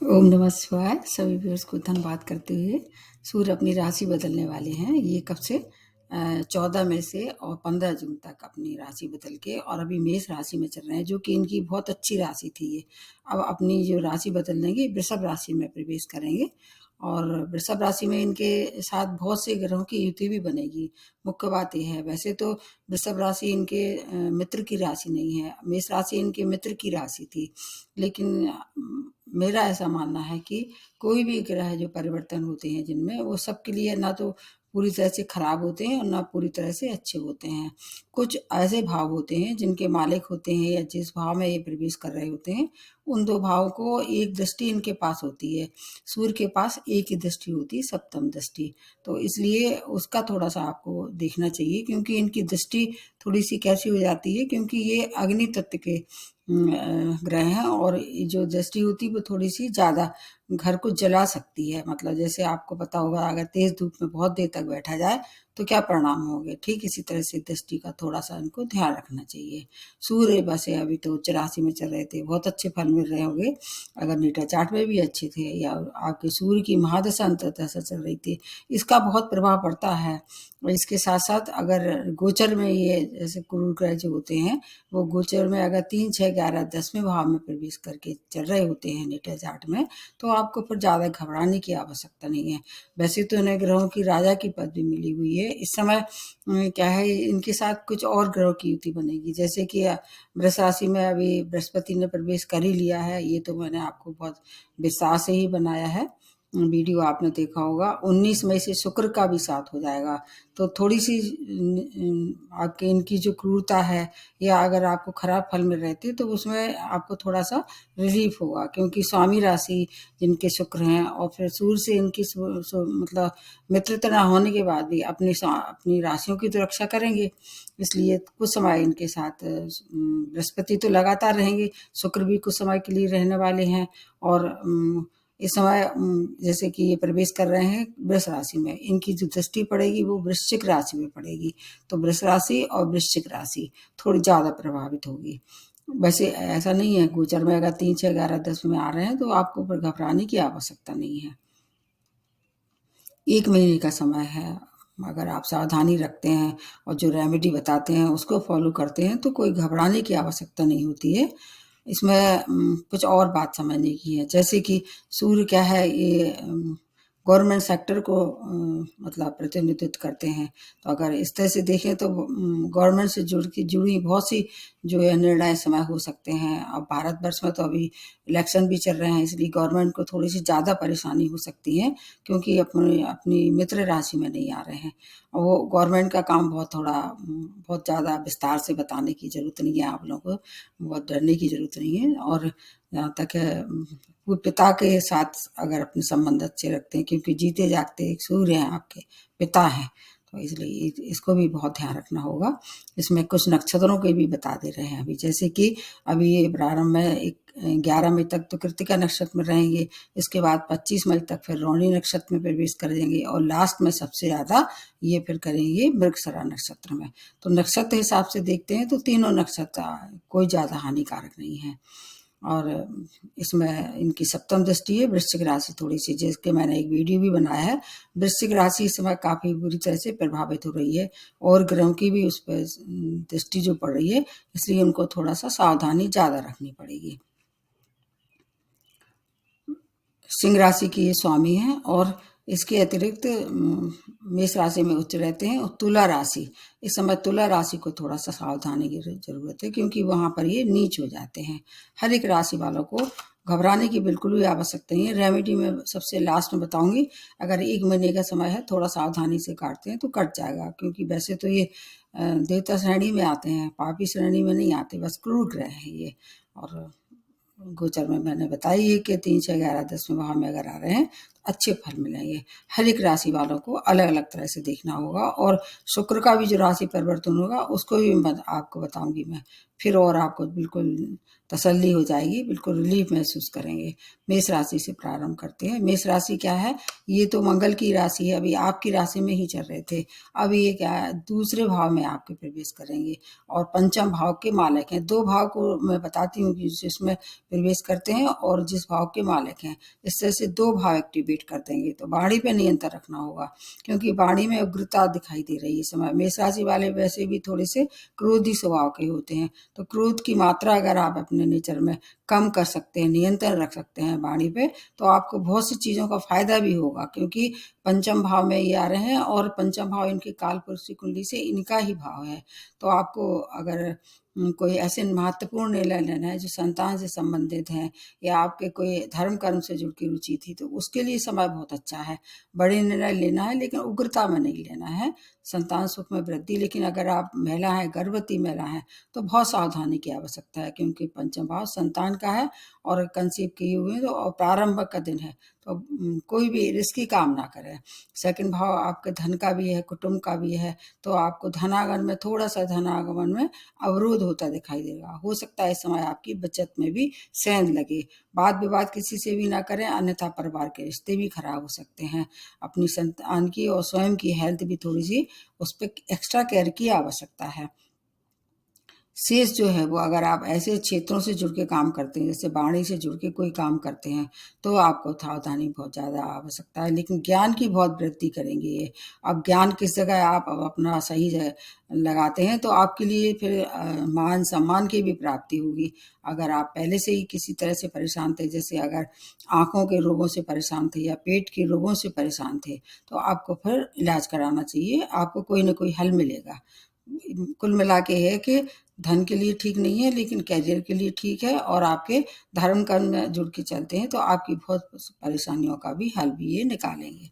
ओम नमः शिवाय। सभी व्यूअर्स को धन्यवाद करते हुए सूर्य अपनी राशि बदलने वाले हैं। ये कब से 14 मई से और 15 जून तक अपनी राशि बदल के और अभी मेष राशि में चल रहे हैं, जो कि इनकी बहुत अच्छी राशि थी। ये अब अपनी जो राशि बदल देंगे, वृषभ राशि में प्रवेश करेंगे और वृषभ राशि में इनके साथ बहुत से ग्रहों की युति भी बनेगी। मुख्य बात यह है, वैसे तो वृषभ राशि इनके मित्र की राशि नहीं है, मेष राशि इनके मित्र की राशि थी। लेकिन मेरा ऐसा मानना है कि कोई भी ग्रह जो परिवर्तन होते हैं जिनमें, वो सबके लिए ना तो पूरी तरह से खराब होते हैं और ना पूरी तरह से अच्छे होते हैं। कुछ ऐसे भाव होते हैं जिनके मालिक होते हैं या जिस भाव में ये प्रवेश कर रहे होते हैं, उन दो भावों को एक दृष्टि इनके पास होती है। सूर्य के पास एक ही दृष्टि होती है, सप्तम दृष्टि। तो इसलिए उसका थोड़ा सा आपको देखना चाहिए, क्योंकि इनकी दृष्टि थोड़ी सी कैसी हो जाती है, क्योंकि ये अग्नि तत्व के ग्रह हैं और ये जो दृष्टि होती है वो थोड़ी सी ज़्यादा घर को जला सकती है। मतलब जैसे आपको पता होगा, अगर तेज धूप में बहुत देर तक बैठा जाए तो क्या परिणाम होंगे, ठीक इसी तरह से दृष्टि का थोड़ा सा इनको ध्यान रखना चाहिए। सूर्य वैसे अभी तो उच्च राशि में चल रहे थे, बहुत अच्छे फल मिल रहे होंगे। अगर नीटा चार्ट में भी अच्छे थे या आपके सूर्य की महादशा अंतर्दशा चल रही थी, इसका बहुत प्रभाव पड़ता है। और इसके साथ साथ अगर गोचर में ये जैसे क्रूर ग्रह जो होते हैं, वो गोचर में अगर 3, 6, 11, 10वें भाव में प्रवेश करके चल रहे होते हैं नीटा चार्ट में, तो आपको फिर ज़्यादा घबराने की आवश्यकता नहीं है। वैसे तो इन्हें ग्रहों की राजा की पदवी मिली हुई है। इस समय क्या है, इनके साथ कुछ और ग्रहों की युति बनेगी, जैसे कि वृष राशि में अभी बृहस्पति ने प्रवेश कर ही लिया है। ये तो मैंने आपको बहुत विस्तार से ही बनाया है, वीडियो आपने देखा होगा। 19 मई से शुक्र का भी साथ हो जाएगा, तो थोड़ी सी आपके इनकी जो क्रूरता है या अगर आपको खराब फल मिल रहे थे तो उसमें आपको थोड़ा सा रिलीफ होगा, क्योंकि स्वामी राशि जिनके शुक्र हैं और फिर सूर्य से इनकी मतलब मित्रता ना होने के बाद भी अपनी राशियों की तो रक्षा करेंगे। इसलिए कुछ समय इनके साथ बृहस्पति तो लगातार रहेंगे, शुक्र भी कुछ समय के लिए रहने वाले हैं। और इस समय जैसे कि ये प्रवेश कर रहे हैं वृष राशि में, इनकी जो दृष्टि पड़ेगी वो वृश्चिक राशि में पड़ेगी, तो वृष राशि और वृश्चिक राशि थोड़ी ज़्यादा प्रभावित होगी। वैसे ऐसा नहीं है, गोचर में अगर 3, 6, 11, 10 में आ रहे हैं तो आपको फिर घबराने की आवश्यकता नहीं है। 1 महीने का समय है। अगर आप सावधानी रखते हैं और जो रेमेडी बताते हैं उसको फॉलो करते हैं तो कोई घबराने की आवश्यकता नहीं होती है। इसमें कुछ और बात समझने की है, जैसे कि सूर्य क्या है, ये गवर्नमेंट सेक्टर को मतलब प्रतिनिधित्व करते हैं। तो अगर इस तरह से देखें तो गवर्नमेंट से जुड़ी बहुत सी जो है निर्णय इस समय हो सकते हैं। अब भारतवर्ष में तो अभी इलेक्शन भी चल रहे हैं, इसलिए गवर्नमेंट को थोड़ी सी ज़्यादा परेशानी हो सकती है, क्योंकि अपनी अपनी मित्र राशि में नहीं आ रहे हैं। और वो गवर्नमेंट का काम बहुत ज़्यादा विस्तार से बताने की ज़रूरत नहीं है आप लोगों को, बहुत डरने की ज़रूरत नहीं है। और जहाँ तक है, वो पिता के साथ अगर अपने संबंध अच्छे रखते हैं, क्योंकि जीते जागते एक सूर्य हैं, आपके पिता हैं, तो इसलिए इसको भी बहुत ध्यान रखना होगा। इसमें कुछ नक्षत्रों के भी बता दे रहे हैं अभी, जैसे कि अभी ये प्रारंभ में 11 मई तक तो कृतिका नक्षत्र में रहेंगे, इसके बाद 25 मई तक फिर रोहिणी नक्षत्र में प्रवेश करेंगे और लास्ट में सबसे ज़्यादा ये फिर करेंगे मृगशिरा नक्षत्र में। तो नक्षत्र हिसाब से देखते हैं तो तीनों नक्षत्र कोई ज़्यादा हानिकारक नहीं है। और इसमें इनकी सप्तम दृष्टि है वृश्चिक राशि, थोड़ी सी जिसके मैंने एक वीडियो भी बनाया है। वृश्चिक राशि इस समय काफ़ी बुरी तरह से प्रभावित हो रही है और ग्रहों की भी उस पर दृष्टि जो पड़ रही है, इसलिए उनको थोड़ा सा सावधानी ज़्यादा रखनी पड़ेगी। सिंह राशि की ये स्वामी हैं और इसके अतिरिक्त मेष राशि में उच्च रहते हैं। और तुला राशि, इस समय तुला राशि को थोड़ा सा सावधानी की ज़रूरत है, क्योंकि वहाँ पर ये नीच हो जाते हैं। हर एक राशि वालों को घबराने की बिल्कुल भी आवश्यकता नहीं है। रेमेडी में सबसे लास्ट में बताऊंगी। अगर 1 महीने का समय है, थोड़ा सावधानी से काटते हैं तो कट जाएगा, क्योंकि वैसे तो ये देवता श्रेणी में आते हैं, पापी श्रेणी में नहीं आते, बस क्रूर ग्रह है ये। और गोचर में मैंने बताई है कि 3, 6, 11, 10वें भाव में अगर आ रहे हैं अच्छे फल मिलेंगे। हर एक राशि वालों को अलग-अलग तरह से देखना होगा, और शुक्र का भी जो राशि परिवर्तन होगा उसको भी मैं आपको बताऊँगी मैं। फिर और आपको बिल्कुल तसल्ली हो जाएगी, बिल्कुल रिलीफ़ महसूस करेंगे। मेष राशि से प्रारंभ करते हैं। मेष राशि क्या है? ये तो मंगल की राशि है, अभी आपकी राशि में ही चल रहे थे। अब ये क्या है, दूसरे भाव में आपके प्रवेश करेंगे और पंचम भाव के मालिक हैं। 2 भाव को मैं बताती हूँ कि जिसमें प्रवेश करते हैं और जिस भाव के मालिक हैं, इस तरह से 2 भाव एक्टिवेट कर देंगे। तो वाणी पे नियंत्रण रखना होगा, क्योंकि वाणी में उग्रता दिखाई दे रही है इस समय। मेष राशि वाले वैसे भी थोड़े से क्रोधी स्वभाव के होते हैं, तो क्रोध की मात्रा अगर आप अपने नेचर में कम कर सकते हैं, नियंत्रण रख सकते हैं वाणी पे, तो आपको बहुत सी चीज़ों का फ़ायदा भी होगा, क्योंकि पंचम भाव में ये आ रहे हैं और पंचम भाव इनकी कालपुरुष की कुंडली से इनका ही भाव है। तो आपको अगर कोई ऐसे महत्वपूर्ण निर्णय लेना है जो संतान से संबंधित हैं, या आपके कोई धर्म कर्म से जुड़ की रुचि थी, तो उसके लिए समय बहुत अच्छा है। बड़े निर्णय लेना है लेकिन उग्रता में नहीं लेना है। संतान सुख में वृद्धि, लेकिन अगर आप महिला हैं, गर्भवती महिला हैं, तो बहुत सावधानी की आवश्यकता है, क्योंकि पंचम भाव संतान का है और कंसीव किए हुए हैं, तो और प्रारंभ का दिन है, तो कोई भी रिस्की काम ना करें। सेकंड भाव आपके धन का भी है, कुटुंब का भी है, तो आपको धनागमन में थोड़ा-सा धनागमन में अवरोध होता दिखाई देगा। हो सकता है इस समय आपकी बचत में भी सेंध लगे। वाद-विवाद किसी से भी ना करें, अन्यथा परिवार के रिश्ते भी खराब हो सकते हैं। अपनी संतान की और स्वयं की हेल्थ भी थोड़ी-सी, उस पे एक्स्ट्रा केयर की आवश्यकता है। शेष जो है वो, अगर आप ऐसे क्षेत्रों से जुड़ के काम करते हैं, जैसे वाणी से जुड़ के कोई काम करते हैं, तो आपको सावधानी बहुत ज़्यादा आवश्यकता है, लेकिन ज्ञान की बहुत वृद्धि करेंगे ये। अब ज्ञान किस जगह आप अब अपना सही जगह लगाते हैं, तो आपके लिए फिर मान सम्मान की भी प्राप्ति होगी। अगर आप पहले से ही किसी तरह से परेशान थे, जैसे अगर आँखों के रोगों से परेशान थे या पेट के रोगों से परेशान थे, तो आपको फिर इलाज कराना चाहिए, आपको कोई न कोई हल मिलेगा। कुल मिला के है कि धन के लिए ठीक नहीं है, लेकिन करियर के लिए ठीक है, और आपके धर्म कर्म में जुड़ के चलते हैं, तो आपकी बहुत परेशानियों का भी हल भी ये निकालेंगे।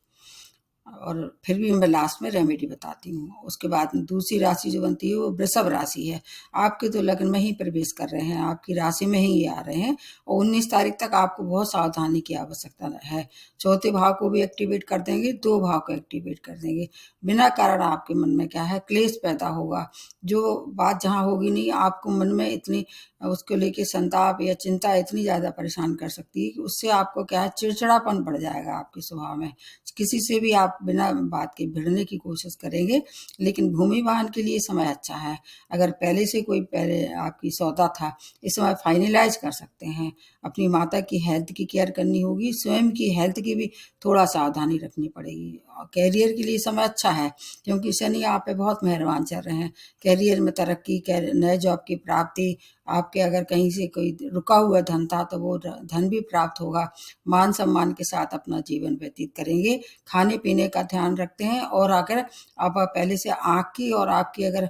और फिर भी मैं लास्ट में रेमेडी बताती हूँ। उसके बाद में दूसरी राशि जो बनती है वो वृषभ राशि है। आपके तो लग्न में ही प्रवेश कर रहे हैं, आपकी राशि में ही ये आ रहे हैं, और 19 तारीख तक आपको बहुत सावधानी की आवश्यकता है। चौथे भाव को भी एक्टिवेट कर देंगे, 2 भाव को एक्टिवेट कर देंगे। बिना कारण आपके मन में क्या है, क्लेश पैदा होगा। जो बात जहाँ होगी नहीं, आपको मन में इतनी उसको लेके संताप या चिंता इतनी ज़्यादा परेशान कर सकती है कि उससे आपको क्या है, चिड़चिड़ापन बढ़ जाएगा आपके स्वभाव में। किसी से भी आप बिना बात के भिड़ने की कोशिश करेंगे, लेकिन भूमि वाहन के लिए समय अच्छा है। अगर पहले से कोई पहले आपकी सौदा था, इस समय फाइनलाइज कर सकते हैं। अपनी माता की हेल्थ की केयर करनी होगी, स्वयं की हेल्थ की भी थोड़ा सावधानी रखनी पड़ेगी। और कैरियर के लिए समय अच्छा है, क्योंकि शनि आप पे बहुत मेहरबान चल रहे हैं। कैरियर में तरक्की, नए जॉब की प्राप्ति, आपके अगर कहीं से कोई रुका हुआ धन था, तो वो धन भी प्राप्त होगा। मान सम्मान के साथ अपना जीवन व्यतीत करेंगे। खाने-पीने का ध्यान रखते हैं, और अगर आप पहले से आँख की और आपकी अगर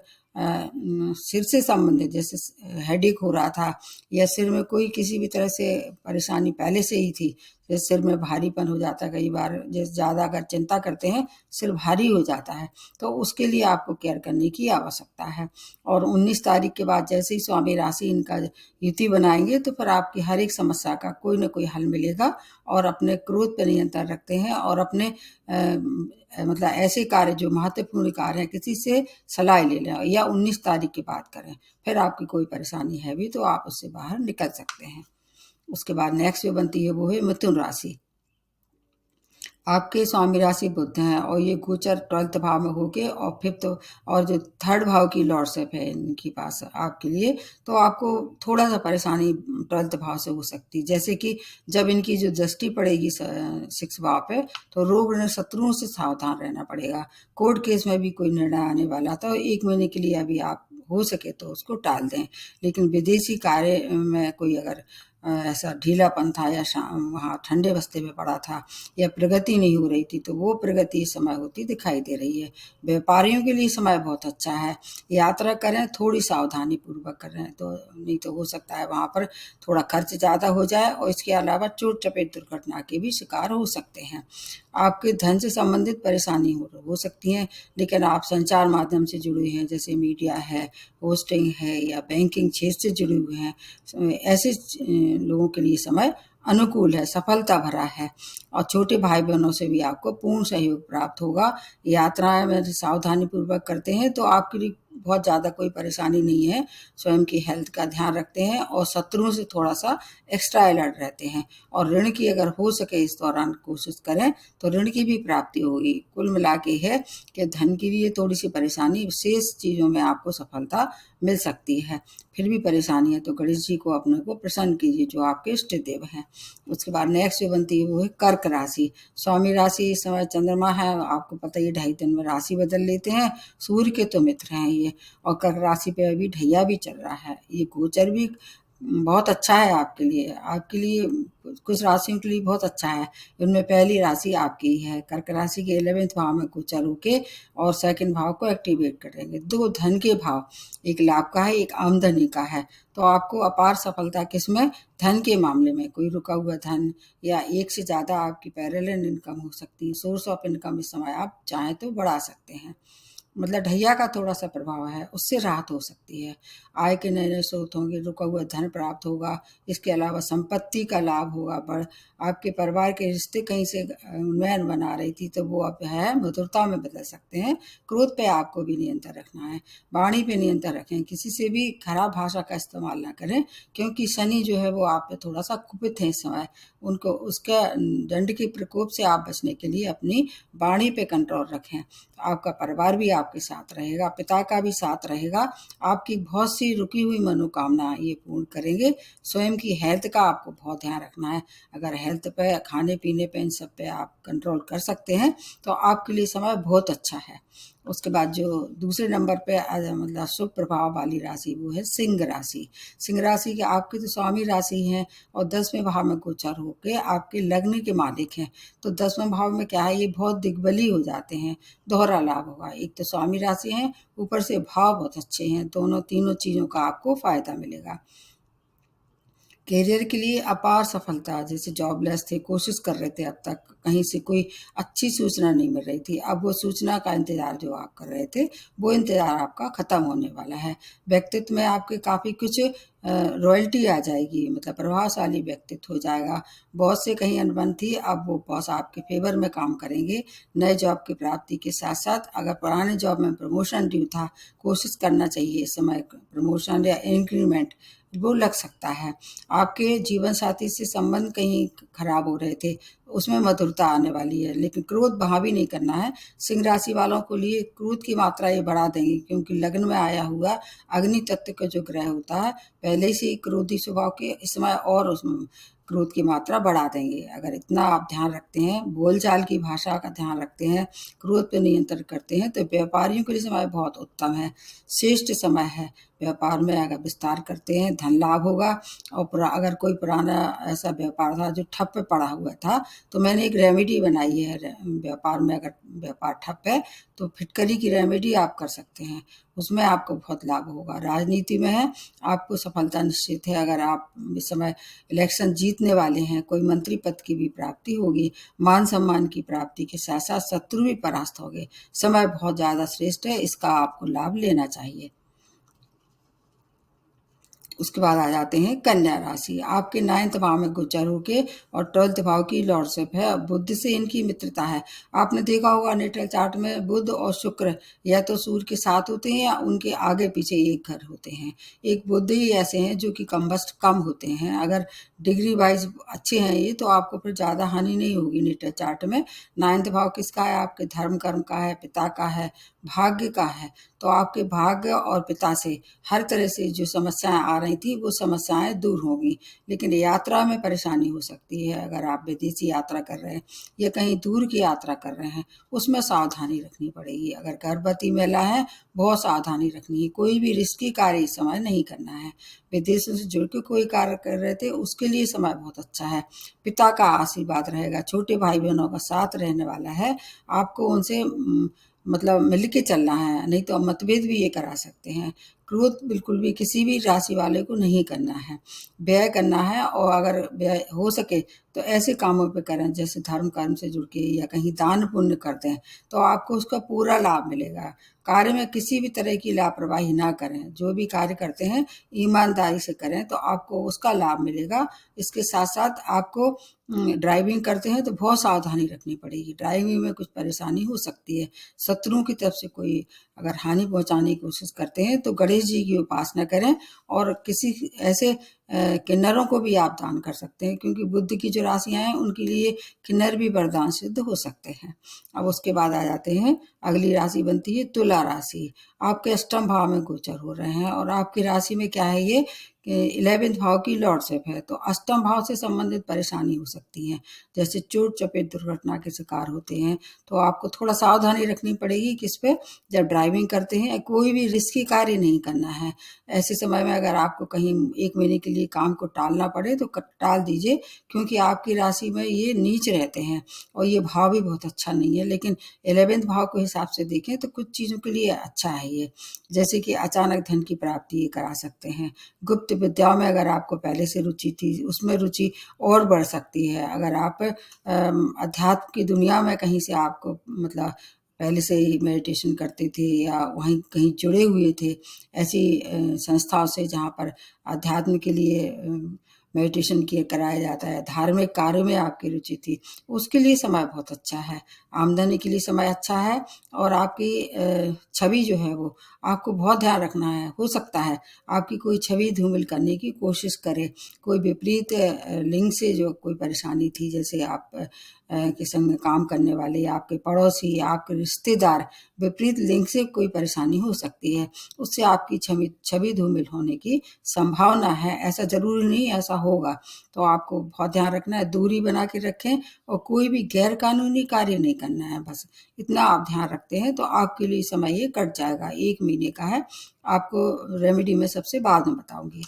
सिर से संबंधित जैसे हेडेक हो रहा था, या सिर में कोई किसी भी तरह से परेशानी पहले से ही थी, जैसे सिर में भारीपन हो जाता है कई बार, जैसे ज़्यादा अगर चिंता करते हैं, सिर भारी हो जाता है, तो उसके लिए आपको केयर करने की आवश्यकता है। और 19 तारीख के बाद जैसे ही स्वामी राशि इनका युति बनाएँगे, तो फिर आपकी हर एक समस्या का कोई न कोई हल मिलेगा। और अपने क्रोध पे नियंत्रण रखते हैं, और अपने मतलब ऐसे कार्य जो महत्वपूर्ण कार्य हैं, किसी से सलाह ले लें, या 19 तारीख के बाद करें। फिर आपकी कोई परेशानी है भी तो आप उससे बाहर निकल सकते हैं। उसके बाद नेक्स्ट जो बनती है वो है मिथुन राशि। आपके स्वामी राशि बुध हैं, और ये गोचर 12th भाव में होके, और 5th और जो 3rd भाव की लॉर्डशिप है इनके पास आपके लिए, तो आपको थोड़ा-सा परेशानी 12th भाव से हो सकती है। जैसे कि जब इनकी जो दृष्टि पड़ेगी 6th भाव पे, तो रोग ऋण शत्रुओं से सावधान रहना पड़ेगा। कोर्ट केस में भी कोई निर्णय आने वाला था, 1 महीने के लिए अभी आप हो सके तो उसको टाल दें। लेकिन विदेशी कार्य में कोई अगर ऐसा ढीलापन था, या वहाँ ठंडे बस्ते में पड़ा था, या प्रगति नहीं हो रही थी, तो वो प्रगति इस समय होती दिखाई दे रही है। व्यापारियों के लिए समय बहुत अच्छा है। यात्रा करें, थोड़ी सावधानी पूर्वक करें, तो नहीं तो हो सकता है वहाँ पर थोड़ा खर्च ज़्यादा हो जाए, और इसके अलावा चोट चपेट दुर्घटना के भी शिकार हो सकते हैं। आपके धन से संबंधित परेशानी हो सकती है, लेकिन आप संचार माध्यम से जुड़े हैं, जैसे मीडिया है, होस्टिंग है, या बैंकिंग क्षेत्र से जुड़े हुए हैं, ऐसे लोगों के लिए समय अनुकूल है, सफलता भरा है और छोटे भाई बहनों से भी आपको पूर्ण सहयोग प्राप्त होगा। यात्राएं में सावधानी पूर्वक करते हैं तो आपके लिए बहुत ज़्यादा कोई परेशानी नहीं है। स्वयं की हेल्थ का ध्यान रखते हैं और शत्रुओं से थोड़ा सा एक्स्ट्रा अलर्ट रहते हैं और ऋण की अगर हो सके इस दौरान कोशिश करें तो ऋण की भी प्राप्ति होगी। कुल मिला के है कि धन की लिए थोड़ी सी परेशानी, विशेष चीज़ों में आपको सफलता मिल सकती है। फिर भी परेशानी है तो गणेश जी को अपने को प्रसन्न कीजिए जो आपके इष्ट देव हैं। उसके बाद नेक्स्ट जो बनती है वो है कर्क राशि। स्वामी राशि इस समय चंद्रमा है, आपको पता ही 2.5 दिन में राशि बदल लेते हैं। सूर्य के तो मित्र हैं ये, और कर्क राशि पे अभी ढैया भी चल रहा है। ये गोचर भी बहुत अच्छा है आपके लिए कुछ राशियों के लिए बहुत अच्छा है। उनमें पहली राशि आपकी ही है। कर्क राशि के 11वें भाव में गोचर होके और सेकंड भाव को एक्टिवेट करेंगे। 2 धन के भाव, एक लाभ का है, एक आमदनी का है। तो आपको अपार सफलता किसमें? धन के मामले में। कोई रुका हुआ धन या एक से ज़्यादा आपकी पैरेलल इनकम हो सकती है। सोर्स ऑफ इनकम इस समय आप चाहें तो बढ़ा सकते हैं। मतलब ढैया का थोड़ा सा प्रभाव है, उससे राहत हो सकती है। आय के नए नए स्रोत होंगे, रुका हुआ धन प्राप्त होगा। इसके अलावा संपत्ति का लाभ होगा। आपके परिवार के रिश्ते कहीं से उन्नयन बना रही थी तो वो अब है मधुरता में बदल सकते हैं। क्रोध पे आपको भी नियंत्रण रखना है, वाणी पे नियंत्रण रखें, किसी से भी खराब भाषा का इस्तेमाल ना करें क्योंकि शनि जो है वो आप पे थोड़ा सा कुपित है इस समय। उनको उसका दंड के प्रकोप से आप बचने के लिए अपनी वाणी पे कंट्रोल रखें। आपका परिवार भी आपके साथ रहेगा, पिता का भी साथ रहेगा। आपकी बहुत सी रुकी हुई मनोकामना ये पूर्ण करेंगे। स्वयं की हेल्थ का आपको बहुत ध्यान रखना है। अगर हेल्थ पे, खाने पीने पे, इन सब पे आप कंट्रोल कर सकते हैं तो आपके लिए समय बहुत अच्छा है। उसके बाद जो दूसरे नंबर पे मतलब शुभ प्रभाव वाली राशि वो है सिंह राशि। सिंह राशि के आपकी तो स्वामी राशि है और 10वें भाव में गोचर होके आपके लग्न के मालिक हैं। तो 10वें भाव में क्या है, ये बहुत दिग्बली हो जाते हैं। दोहरा लाभ होगा, एक तो स्वामी राशि है, ऊपर से भाव बहुत अच्छे हैं। दोनों तीनों चीज़ों का आपको फायदा मिलेगा। करियर के लिए अपार सफलता, जैसे जॉबलेस थे, कोशिश कर रहे थे, अब तक कहीं से कोई अच्छी सूचना नहीं मिल रही थी, अब वो सूचना का इंतज़ार जो आप कर रहे थे वो इंतज़ार आपका ख़त्म होने वाला है। व्यक्तित्व में आपके काफ़ी कुछ रॉयल्टी आ जाएगी, मतलब प्रभावशाली व्यक्तित्व हो जाएगा। बॉस से कहीं अनबन थी, अब वो बॉस आपके फेवर में काम करेंगे। नए जॉब की प्राप्ति के साथ साथ अगर पुराने जॉब में प्रमोशन ड्यू था, कोशिश करना चाहिए इस समय प्रमोशन या इंक्रीमेंट वो लग सकता है। आपके जीवन साथी से संबंध कहीं खराब हो रहे थे, उसमें मधुरता आने वाली है, लेकिन क्रोध वहाँ भी नहीं करना है। सिंह राशि वालों को लिए क्रोध की मात्रा ये बढ़ा देंगे क्योंकि लग्न में आया हुआ अग्नि तत्व का जो ग्रह होता है पहले से ही क्रोधी स्वभाव के, इस समय और उसमें क्रोध की मात्रा बढ़ा देंगे। अगर इतना आप ध्यान रखते हैं, बोलचाल की भाषा का ध्यान रखते हैं, क्रोध पे नियंत्रण करते हैं तो व्यापारियों के लिए समय बहुत उत्तम है, श्रेष्ठ समय है। व्यापार में अगर विस्तार करते हैं धन लाभ होगा। और अगर कोई पुराना ऐसा व्यापार था जो ठप पे पड़ा हुआ था तो मैंने एक रेमेडी बनाई है। व्यापार में अगर व्यापार ठप है तो फिटकरी की रेमेडी आप कर सकते हैं, उसमें आपको बहुत लाभ होगा। राजनीति में है, आपको सफलता निश्चित है। अगर आप इस समय इलेक्शन जीतने वाले हैं, कोई मंत्री पद की भी प्राप्ति होगी, मान सम्मान की प्राप्ति के साथ साथ शत्रु भी परास्त होंगे। समय बहुत ज़्यादा श्रेष्ठ है, इसका आपको लाभ लेना चाहिए। उसके बाद आ जाते हैं कन्या राशि। आपके 9th भाव में गोचर होके और 12th भाव की लॉर्डशिप है, बुध से इनकी मित्रता है। आपने देखा होगा नेटल चार्ट में बुध और शुक्र या तो सूर्य के साथ होते हैं या उनके आगे पीछे एक घर होते हैं। एक बुध ही ऐसे हैं जो कि कम्बस्ट कम होते हैं। अगर डिग्री वाइज अच्छे हैं ये तो आपको फिर ज़्यादा हानि नहीं होगी। नेटल चार्ट में 9th भाव किसका है? आपके धर्म कर्म का है, पिता का है, भाग्य का है। तो आपके भाग्य और पिता से हर तरह से जो समस्याएं आ रही थी वो समस्याएं दूर होंगी। लेकिन यात्रा में परेशानी हो सकती है। अगर आप विदेशी यात्रा कर रहे हैं या कहीं दूर की यात्रा कर रहे हैं उसमें सावधानी रखनी पड़ेगी। अगर गर्भवती महिला है बहुत सावधानी रखनी है। कोई भी रिस्की कार्य इस समय नहीं करना है। विदेशों से जुड़ के कोई कार्य कर रहे थे उसके लिए समय बहुत अच्छा है। पिता का आशीर्वाद रहेगा, छोटे भाई बहनों का साथ रहने वाला है। आपको उनसे मतलब मिल के चलना है, नहीं तो मतभेद भी ये करा सकते हैं। क्रोध बिल्कुल भी किसी भी राशि वाले को नहीं करना है, व्यय करना है। और अगर व्यय हो सके तो ऐसे कामों पे करें जैसे धर्म कर्म से जुड़ के या कहीं दान पुण्य करते हैं तो आपको उसका पूरा लाभ मिलेगा। कार्य में किसी भी तरह की लापरवाही ना करें, जो भी कार्य करते हैं ईमानदारी से करें तो आपको उसका लाभ मिलेगा। इसके साथ साथ आपको ड्राइविंग करते हैं तो बहुत सावधानी रखनी पड़ेगी, ड्राइविंग में कुछ परेशानी हो सकती है। शत्रुओं की तरफ से कोई अगर हानि पहुंचाने की कोशिश करते हैं तो गणेश जी की उपासना करें। और किसी ऐसे किन्नरों को भी आप दान कर सकते हैं, क्योंकि बुध की जो राशियां हैं उनके लिए किन्नर भी वरदान सिद्ध हो सकते हैं। अब उसके बाद आ जाते हैं, अगली राशि बनती है तुला राशि। आपके अष्टम भाव में गोचर हो रहे हैं और आपकी राशि में क्या है, ये 11वें भाव की लॉर्डशिप है। तो अष्टम भाव से संबंधित परेशानी हो सकती है, जैसे चोट चपेट दुर्घटना के शिकार होते हैं। तो आपको थोड़ा सावधानी रखनी पड़ेगी किस पे, जब ड्राइविंग करते हैं कोई भी रिस्की कार्य नहीं करना है। ऐसे समय में अगर आपको कहीं 1 महीने के लिए काम को टालना पड़े तो टाल दीजिए, क्योंकि आपकी राशि में ये नीच रहते हैं और ये भाव भी बहुत अच्छा नहीं है। लेकिन 11वें भाव के हिसाब से देखें तो कुछ चीज़ों के लिए अच्छा है ये, जैसे कि अचानक धन की प्राप्ति ये करा सकते हैं। गुप्त विद्या में अगर आपको पहले से रुचि थी उसमें रुचि और बढ़ सकती है। अगर आप अध्यात्म की दुनिया में कहीं से आपको मतलब पहले से ही मेडिटेशन करते थे या वहीं कहीं जुड़े हुए थे ऐसी संस्थाओं से जहाँ पर अध्यात्म के लिए मेडिटेशन किए कराया जाता है, धार्मिक कार्यों में आपकी रुचि थी, उसके लिए समय बहुत अच्छा है। आमदनी के लिए समय अच्छा है। और आपकी छवि जो है वो आपको बहुत ध्यान रखना है। हो सकता है आपकी कोई छवि धूमिल करने की कोशिश करे, कोई विपरीत लिंग से जो कोई परेशानी थी, जैसे आप के संग में काम करने वाले या आपके पड़ोसी या आपके रिश्तेदार विपरीत लिंग से कोई परेशानी हो सकती है, उससे आपकी छवि छवि धूमिल होने की संभावना है। ऐसा जरूरी नहीं ऐसा होगा, तो आपको बहुत ध्यान रखना है, दूरी बना के रखें और कोई भी गैर कानूनी कार्य नहीं करना है। बस इतना आप ध्यान रखते हैं तो आपके लिए समय ये कट जाएगा। 1 महीने का है, आपको रेमेडी में सबसे बाद में बताऊंगी।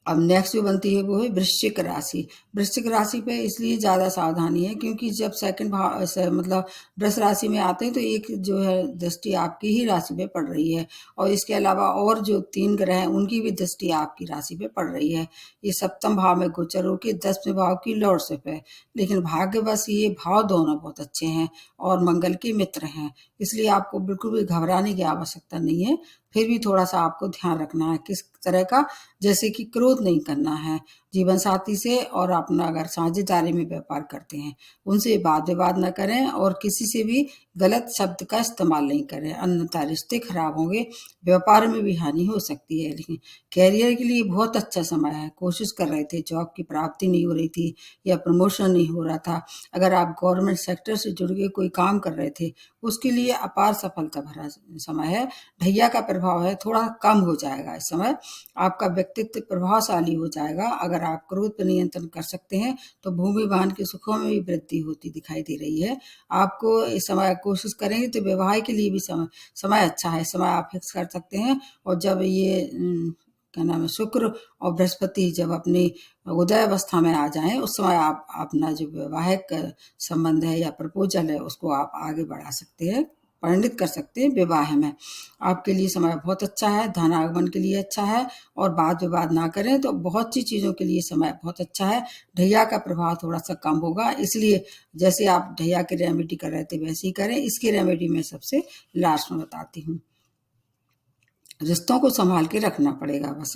अब नेक्स्ट जो बनती है वो है वृश्चिक राशि। वृश्चिक राशि पे इसलिए ज़्यादा सावधानी है क्योंकि जब सेकंड भाव मतलब वृष राशि में आते हैं तो एक जो है दृष्टि आपकी ही राशि पे पड़ रही है, और इसके अलावा और जो 3 ग्रह हैं उनकी भी दृष्टि आपकी राशि पे पड़ रही है। ये सप्तम भाव में गोचर होकर 10वें भाव की लॉर्डशिप है। लेकिन भाग्यवश ये भाव दोनों बहुत अच्छे हैं और मंगल के मित्र हैं, इसलिए आपको बिल्कुल भी घबराने की आवश्यकता नहीं है। फिर भी थोड़ा सा आपको ध्यान रखना है किस तरह का, जैसे कि क्रोध नहीं करना है जीवन साथी से, और अपना अगर साझेदारी में व्यापार करते हैं उनसे वाद विवाद न करें और किसी से भी गलत शब्द का इस्तेमाल नहीं करें, अन्यथा रिश्ते खराब होंगे, व्यापार में भी हानि हो सकती है। लेकिन कैरियर के लिए बहुत अच्छा समय है। कोशिश कर रहे थे, जॉब की प्राप्ति नहीं हो रही थी या प्रमोशन नहीं हो रहा था, अगर आप गवर्नमेंट सेक्टर से जुड़ के कोई काम कर रहे थे उसके लिए अपार सफलता भरा समय है। ढैया का प्रभाव है, थोड़ा कम हो जाएगा इस समय, आपका व्यक्तित्व प्रभावशाली हो जाएगा। अगर आप क्रोध पर नियंत्रण कर सकते हैं तो भूमि वाहन के सुखों में भी वृद्धि होती दिखाई दे रही है। आपको इस समय कोशिश करेंगे तो विवाह के लिए भी समय समय अच्छा है, समय आप फिक्स कर सकते हैं। और जब ये क्या नाम है, शुक्र और बृहस्पति जब अपनी उदय अवस्था में आ जाएं उस समय आप अपना जो वैवाहिक संबंध है या प्रपोजल है उसको आप आगे बढ़ा सकते हैं, परिणित कर सकते हैं विवाह में। आपके लिए समय बहुत अच्छा है, धन आगमन के लिए अच्छा है, और वाद विवाद ना करें तो बहुत सी चीज़ों के लिए समय बहुत अच्छा है। ढैया का प्रभाव थोड़ा सा कम होगा, इसलिए जैसे आप ढैया की रेमेडी कर रहे थे वैसे ही करें। इसकी रेमेडी मैं सबसे लास्ट में बताती हूँ। रिश्तों को संभाल के रखना पड़ेगा, बस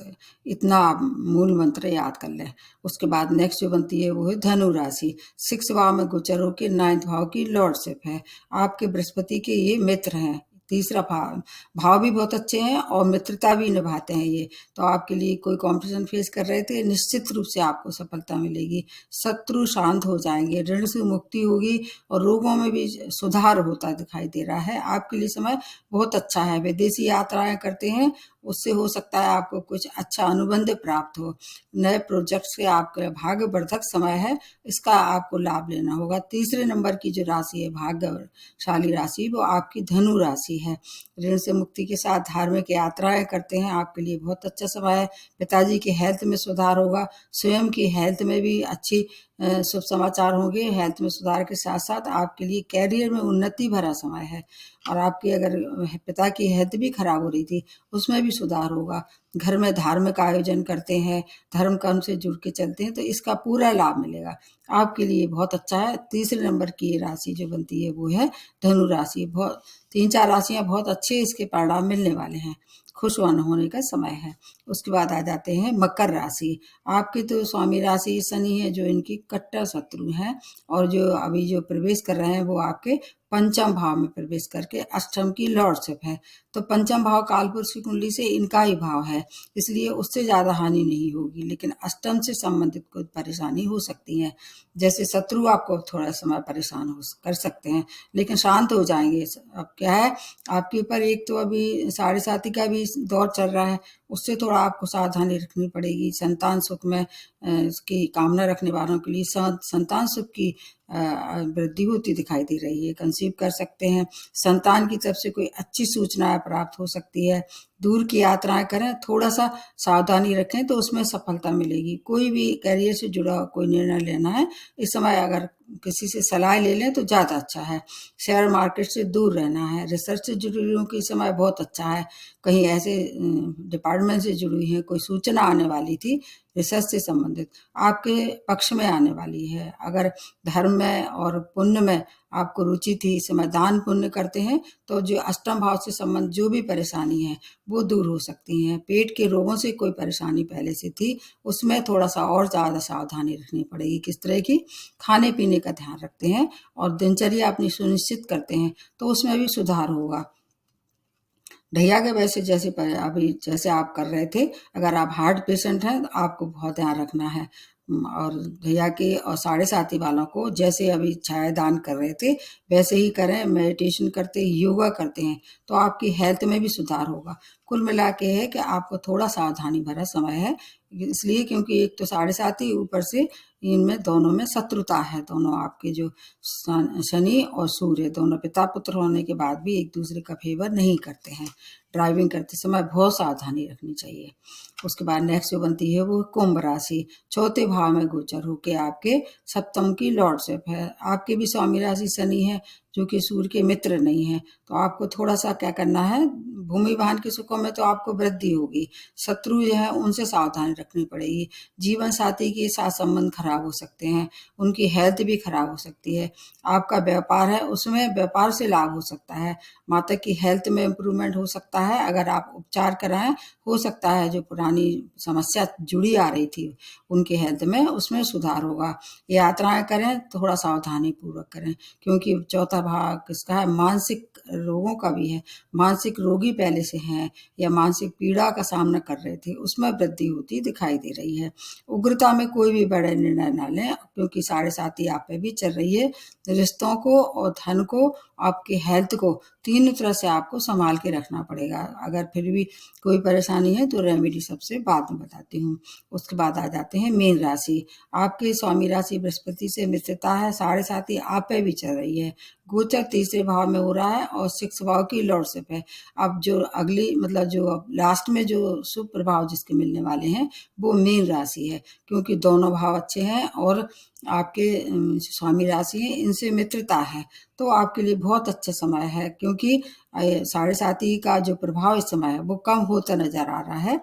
इतना आप मूल मंत्र याद कर लें। उसके बाद नेक्स्ट जो बनती है वो है धनु राशि। 6 भाव में गोचर होकर 9वें भाव की लॉर्डशिप है। आपके बृहस्पति के ये मित्र हैं, तीसरा भाव भाव भी बहुत अच्छे हैं और मित्रता भी निभाते हैं ये। तो आपके लिए कोई कंपटीशन फेस कर रहे थे, निश्चित रूप से आपको सफलता मिलेगी। शत्रु शांत हो जाएंगे, ऋण से मुक्ति होगी और रोगों में भी सुधार होता दिखाई दे रहा है। आपके लिए समय बहुत अच्छा है। विदेशी यात्राएं करते हैं उससे हो सकता है आपको कुछ अच्छा अनुबंध प्राप्त हो। नए प्रोजेक्ट से आपका भाग्यवर्धक समय है, इसका आपको लाभ लेना होगा। तीसरे नंबर की जो राशि है भाग्यशाली राशि, वो आपकी धनु राशि है। ऋण से मुक्ति के साथ धार्मिक यात्राएं करते हैं, आपके लिए बहुत अच्छा समय है। पिताजी की हेल्थ में सुधार होगा, स्वयं की हेल्थ में भी अच्छी शुभ समाचार होंगे। हेल्थ में सुधार के साथ साथ आपके लिए कैरियर में उन्नति भरा समय है। और आपकी अगर पिता की हेल्थ भी खराब हो रही थी, उसमें भी सुधार होगा। घर में धार्मिक आयोजन करते हैं, धर्म कर्म से जुड़ के चलते हैं, तो इसका पूरा लाभ मिलेगा। आपके लिए बहुत अच्छा है। तीसरे नंबर की ये राशि जो बनती है वो है धनु राशि। बहुत 3-4 राशियां बहुत अच्छे इसके परिणाम मिलने वाले हैं, खुशवान होने का समय है। उसके बाद आ जाते हैं मकर राशि। आपकी तो स्वामी राशि शनि है, जो इनकी कट्टर शत्रु हैं, और जो अभी जो प्रवेश कर रहे हैं वो आपके पंचम भाव में प्रवेश करके अष्टम की लॉर्डशिप है। तो पंचम भाव कालपुरुष की कुंडली से इनका ही भाव है, इसलिए उससे ज्यादा हानि नहीं होगी, लेकिन अष्टम से संबंधित कोई परेशानी हो सकती है। जैसे शत्रु आपको थोड़ा समय परेशान हो कर सकते हैं, लेकिन शांत हो जाएंगे। अब क्या है, आपके ऊपर एक तो अभी साढ़े साथी का भी दौर चल रहा है, उससे थोड़ा आपको सावधानी रखनी पड़ेगी। संतान सुख में की कामना रखने वालों के लिए संतान सुख की वृद्धि होती दिखाई दे रही है। कंसीव कर सकते हैं, संतान की तरफ से कोई अच्छी सूचनाएं प्राप्त हो सकती है। दूर की यात्राएं करें, थोड़ा सा सावधानी रखें तो उसमें सफलता मिलेगी। कोई भी करियर से जुड़ा कोई निर्णय लेना है, इस समय अगर किसी से सलाह ले लें तो ज़्यादा अच्छा है। शेयर मार्केट से दूर रहना है। रिसर्च से जुड़ी हुई की समय बहुत अच्छा है। कहीं ऐसे डिपार्टमेंट से जुड़ी हुई है, कोई सूचना आने वाली थी रिसर्च से संबंधित, आपके पक्ष में आने वाली है। अगर धर्म में और पुण्य में आपको रुचि थी, इस समय दान पुण्य करते हैं, तो जो अष्टम भाव से संबंध जो भी परेशानी है वो दूर हो सकती हैं। पेट के रोगों से कोई परेशानी पहले से थी, उसमें थोड़ा सा और ज़्यादा सावधानी रखनी पड़ेगी। किस तरह की, खाने पीने का ध्यान रखते हैं और दिनचर्या अपनी सुनिश्चित करते हैं तो उसमें भी सुधार होगा। ढैया के वैसे जैसे अभी जैसे आप कर रहे थे, अगर आप हार्ट पेशेंट हैं तो आपको बहुत ध्यान रखना है। और ढैया के और साढ़े साथी वालों को जैसे अभी छाया दान कर रहे थे वैसे ही करें। मेडिटेशन करते हैं, योगा करते हैं, तो आपकी हेल्थ में भी सुधार होगा। कुल मिला के है कि आपको थोड़ा सावधानी भरा समय है, इसलिए क्योंकि एक तो साढ़े साथी, ऊपर से इनमें दोनों में शत्रुता है। दोनों आपके जो शनि और सूर्य दोनों पिता पुत्र होने के बाद भी एक दूसरे का फेवर नहीं करते हैं। ड्राइविंग करते समय बहुत सावधानी रखनी चाहिए। उसके बाद नेक्स्ट जो बनती है वो कुंभ राशि। चौथे भाव में गोचर होके आपके सप्तम की लॉर्डशिप है। आपके भी स्वामी राशि शनि है, जो कि सूर्य के मित्र नहीं है, तो आपको थोड़ा सा क्या करना है, भूमि वाहन के सुखों में तो आपको वृद्धि होगी। शत्रु जो है उनसे सावधानी रखनी पड़ेगी। जीवन साथी के साथ संबंध खराब हो सकते हैं, उनकी हेल्थ भी खराब हो सकती है। आपका व्यापार है, उसमें व्यापार से लाभ हो सकता है। माता की हेल्थ में इम्प्रूवमेंट हो सकता है अगर आप उपचार कराएं। हो सकता है जो पुरानी समस्या जुड़ी आ रही थी उनके हेल्थ में, उसमें सुधार होगा। यात्राएं करें, थोड़ा सावधानी पूर्वक करें, क्योंकि चौथा भाग किसका है, मानसिक रोगों का भी है। मानसिक रोगी पहले से हैं या मानसिक पीड़ा का सामना कर रहे थे, उसमें वृद्धि होती दिखाई दे रही है। उग्रता में कोई भी बड़े निर्णय ना लें, क्योंकि साढ़े साथी आप पे भी चल रही है। रिश्तों को और धन को, आपके हेल्थ को, तीनों तरह से आपको संभाल के रखना पड़ेगा। अगर फिर भी कोई परेशानी है तो रेमेडी सबसे बाद में बताती हूँ। उसके बाद आ जाते हैं मीन राशि। आपके स्वामी राशि बृहस्पति से मित्रता है, साढ़े साथी आप पे भी चल रही है। गोचर तीसरे भाव में हो रहा है और 6 भाव की लॉर्डशिप है। अब जो अगली मतलब जो अब लास्ट में जो शुभ प्रभाव जिसके मिलने वाले हैं वो मीन राशि है, क्योंकि दोनों भाव अच्छे हैं और आपके स्वामी राशि है, इनसे मित्रता है, तो आपके लिए बहुत अच्छा समय है। क्योंकि साढ़े साथी का जो प्रभाव इस समय है वो कम होता नजर आ रहा है।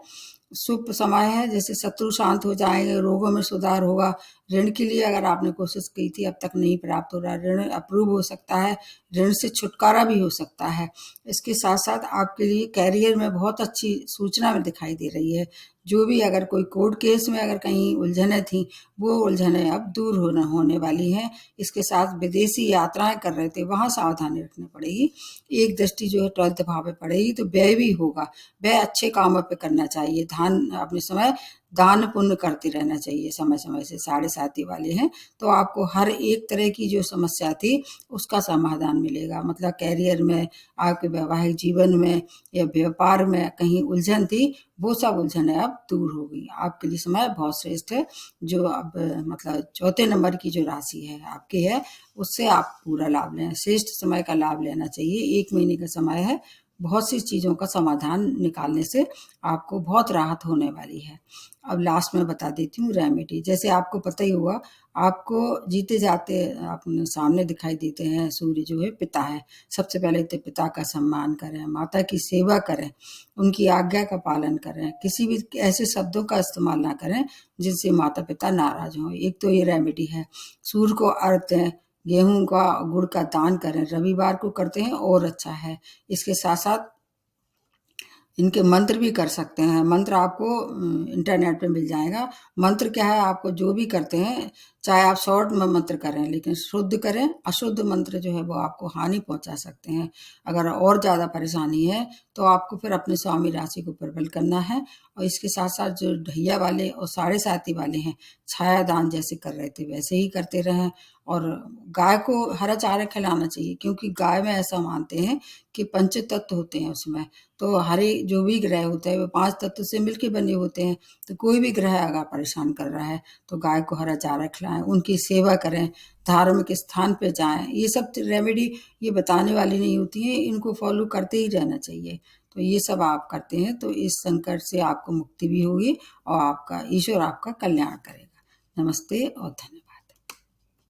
शुभ समय है, जैसे शत्रु शांत हो जाएंगे, रोगों में सुधार होगा। ऋण के लिए अगर आपने कोशिश की थी अब तक नहीं प्राप्त हो रहा, ऋण अप्रूव हो सकता है, ऋण से छुटकारा भी हो सकता है। इसके साथ साथ आपके लिए कैरियर में बहुत अच्छी सूचना में दिखाई दे रही है। जो भी अगर कोई कोर्ट केस में अगर कहीं उलझने थी, वो उलझने अब दूर होने वाली हैं। इसके साथ विदेशी यात्राएं कर रहे थे, वहां सावधानी रखनी पड़ेगी। एक दृष्टि जो है 12th भाव पे पड़ेगी, तो व्यय भी होगा। व्यय अच्छे कामों पे करना चाहिए। ध्यान अपने समय दान पुण्य करते रहना चाहिए समय समय से। साढ़े साथी वाले हैं तो आपको हर एक तरह की जो समस्या थी उसका समाधान मिलेगा। मतलब कैरियर में, आपके वैवाहिक जीवन में या व्यापार में कहीं उलझन थी, वो सब उलझनें अब दूर हो गई। आपके लिए समय बहुत श्रेष्ठ है। जो अब मतलब चौथे नंबर की जो राशि है आपकी है, उससे आप पूरा लाभ लें। श्रेष्ठ समय का लाभ लेना चाहिए। 1 महीने का समय है। बहुत सी चीज़ों का समाधान निकालने से आपको बहुत राहत होने वाली है। अब लास्ट में बता देती हूँ रेमेडी। जैसे आपको पता ही होगा, आपको जीते जाते अपने सामने दिखाई देते हैं सूर्य जो है पिता है। सबसे पहले तो पिता का सम्मान करें, माता की सेवा करें, उनकी आज्ञा का पालन करें, किसी भी ऐसे शब्दों का इस्तेमाल ना करें जिनसे माता पिता नाराज हों। एक तो ये रेमेडी है। सूर्य को अर्घ दें, गेहूं का गुड़ का दान करें, रविवार को करते हैं और अच्छा है। इसके साथ साथ इनके मंत्र भी कर सकते हैं। मंत्र आपको इंटरनेट पे मिल जाएगा। मंत्र क्या है, आपको जो भी करते हैं, चाहे आप शॉर्ट में मंत्र करें लेकिन शुद्ध करें। अशुद्ध मंत्र जो है वो आपको हानि पहुंचा सकते हैं। अगर और ज़्यादा परेशानी है तो आपको फिर अपने स्वामी राशि को प्रबल करना है। और इसके साथ साथ जो ढैया वाले और साढ़े साती वाले हैं, छाया दान जैसे कर रहे थे वैसे ही करते रहें। और गाय को हरा चारा खिलाना चाहिए, क्योंकि गाय में ऐसा मानते हैं कि पंच तत्व होते हैं उसमें। तो हरे जो भी ग्रह होते हैं वो 5 तत्व से मिलके बने होते हैं। तो कोई भी ग्रह अगर परेशान कर रहा है तो गाय को हरा चारा खिलाएं, उनकी सेवा करें, धार्मिक स्थान पे जाएं। ये सब रेमेडी ये बताने वाली नहीं होती हैं, इनको फॉलो करते ही रहना चाहिए। तो ये सब आप करते हैं तो इस संकट से आपको मुक्ति भी होगी और आपका ईश्वर आपका कल्याण करेगा। नमस्ते और धन्यवाद।